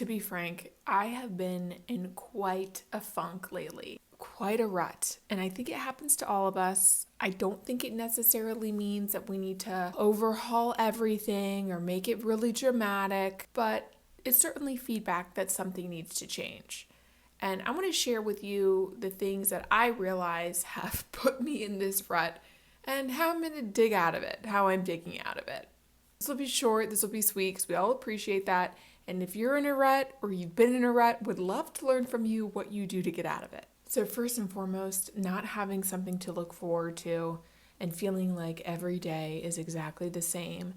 To be frank, I have been in quite a funk lately, quite a rut. And I think it happens to all of us. I don't think it necessarily means that we need to overhaul everything or make it really dramatic, but it's certainly feedback that something needs to change. And I want to share with you the things that I realize have put me in this rut and how I'm going to dig out of it, how I'm digging out of it. This will be short, this will be sweet, because we all appreciate that. And if you're in a rut or you've been in a rut, would love to learn from you what you do to get out of it. So first and foremost, not having something to look forward to and feeling like every day is exactly the same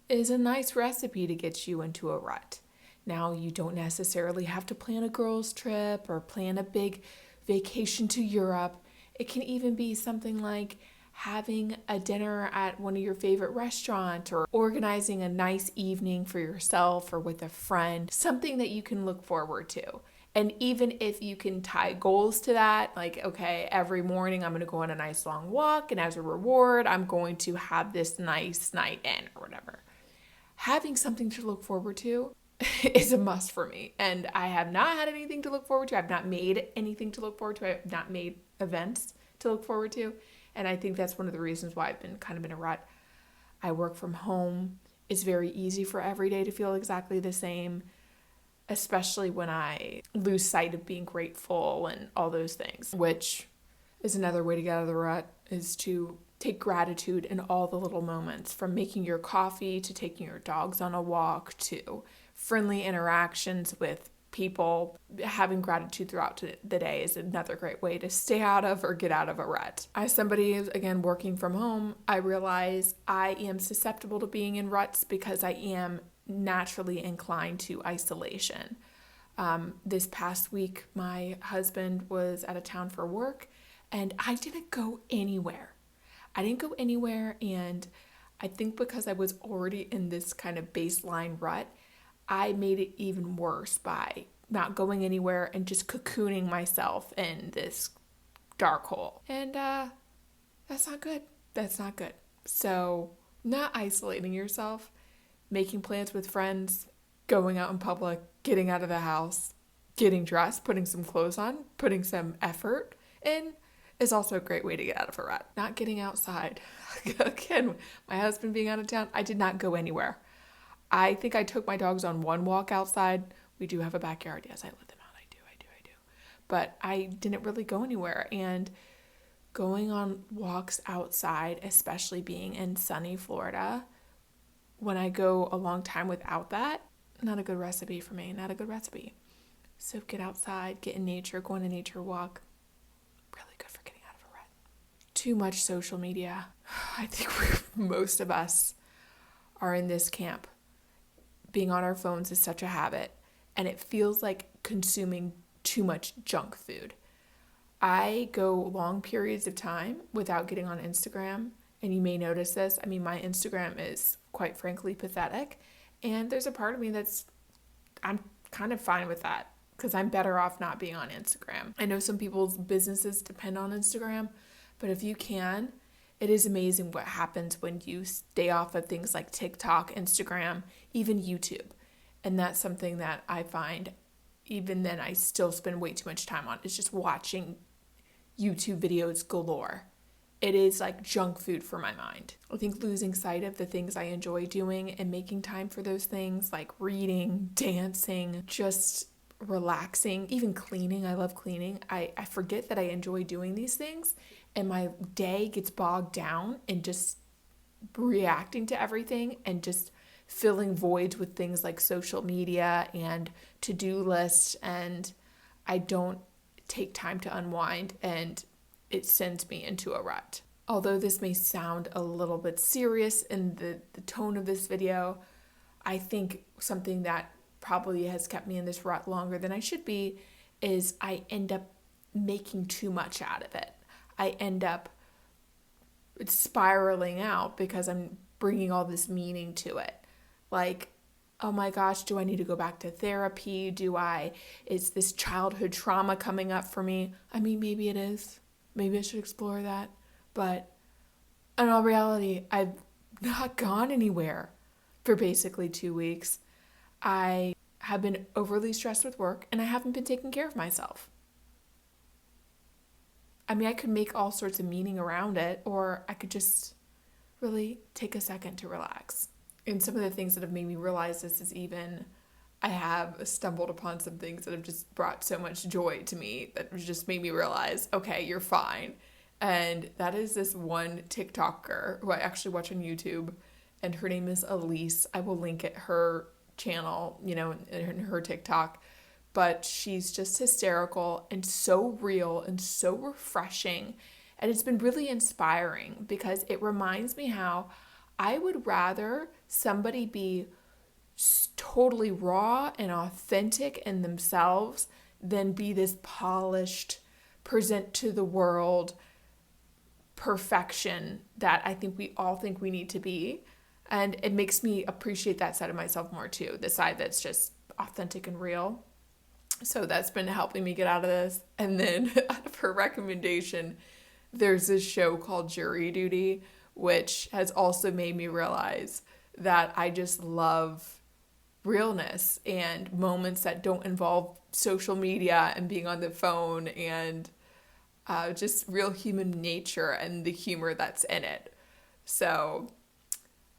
is a nice recipe to get you into a rut. Now, you don't necessarily have to plan a girls' trip or plan a big vacation to Europe. It can even be something like having a dinner at one of your favorite restaurants or organizing a nice evening for yourself or with a friend, something that you can look forward to. And even if you can tie goals to that, like, okay, every morning I'm going to go on a nice long walk, and as a reward, I'm going to have this nice night in or whatever. Having something to look forward to is a must for me. And I have not had anything to look forward to. I've not made anything to look forward to. I have not made events to look forward to. And I think that's one of the reasons why I've been kind of in a rut. I work from home. It's very easy for every day to feel exactly the same, especially when I lose sight of being grateful and all those things, which is another way to get out of the rut, is to take gratitude in all the little moments, from making your coffee to taking your dogs on a walk to friendly interactions with people. Having gratitude throughout the day is another great way to stay out of or get out of a rut. As somebody, again, working from home, I realize I am susceptible to being in ruts because I am naturally inclined to isolation. This past week, my husband was out of town for work, and I didn't go anywhere. And I think because I was already in this kind of baseline rut, I made it even worse by not going anywhere and just cocooning myself in this dark hole. And that's not good. That's not good. So not isolating yourself, making plans with friends, going out in public, getting out of the house, getting dressed, putting some clothes on, putting some effort in is also a great way to get out of a rut. Not getting outside. Again, my husband being out of town, I did not go anywhere. I think I took my dogs on one walk outside. We do have a backyard. Yes, I let them out. I do. But I didn't really go anywhere. And going on walks outside, especially being in sunny Florida, when I go a long time without that, not a good recipe for me. Not a good recipe. So get outside, get in nature, go on a nature walk. Really good for getting out of a rut. Too much social media. I think most of us are in this camp. Being on our phones is such a habit, and it feels like consuming too much junk food. I go long periods of time without getting on Instagram, and you may notice this. I mean, my Instagram is quite frankly pathetic, and there's a part of me I'm kind of fine with that because I'm better off not being on Instagram. I know some people's businesses depend on Instagram, but if you can, it is amazing what happens when you stay off of things like TikTok, Instagram, even YouTube. And that's something that I find, even then, I still spend way too much time on. It's just watching YouTube videos galore. It is like junk food for my mind. I think losing sight of the things I enjoy doing and making time for those things like reading, dancing, just relaxing, even cleaning. I love cleaning. I forget that I enjoy doing these things, and my day gets bogged down in just reacting to everything and just filling voids with things like social media and to-do lists, and I don't take time to unwind, and it sends me into a rut. Although this may sound a little bit serious in the tone of this video, I think something that probably has kept me in this rut longer than I should be is I end up making too much out of it. I end up spiraling out because I'm bringing all this meaning to it. Like, oh my gosh, do I need to go back to therapy? Is this childhood trauma coming up for me? I mean, maybe it is. Maybe I should explore that. But in all reality, I've not gone anywhere for basically 2 weeks. I have been overly stressed with work and I haven't been taking care of myself. I mean, I could make all sorts of meaning around it, or I could just really take a second to relax. And some of the things that have made me realize this is even I have stumbled upon some things that have just brought so much joy to me that just made me realize, okay, you're fine. And that is this one TikToker who I actually watch on YouTube, and her name is Elise. I will link it, her channel, in her TikTok. But she's just hysterical and so real and so refreshing. And it's been really inspiring because it reminds me how I would rather somebody be totally raw and authentic in themselves than be this polished, present to the world perfection that I think we all think we need to be. And it makes me appreciate that side of myself more too, the side that's just authentic and real. So that's been helping me get out of this. And then out of her recommendation, there's this show called Jury Duty, which has also made me realize that I just love realness and moments that don't involve social media and being on the phone, and just real human nature and the humor that's in it. So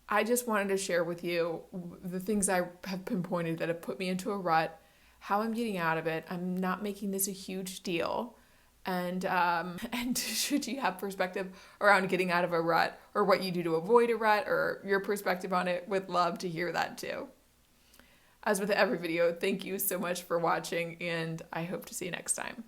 I just wanted to share with you the things I have pinpointed that have put me into a rut, how I'm getting out of it. I'm not making this a huge deal. And should you have perspective around getting out of a rut or what you do to avoid a rut or your perspective on it, would love to hear that too. As with every video, thank you so much for watching, and I hope to see you next time.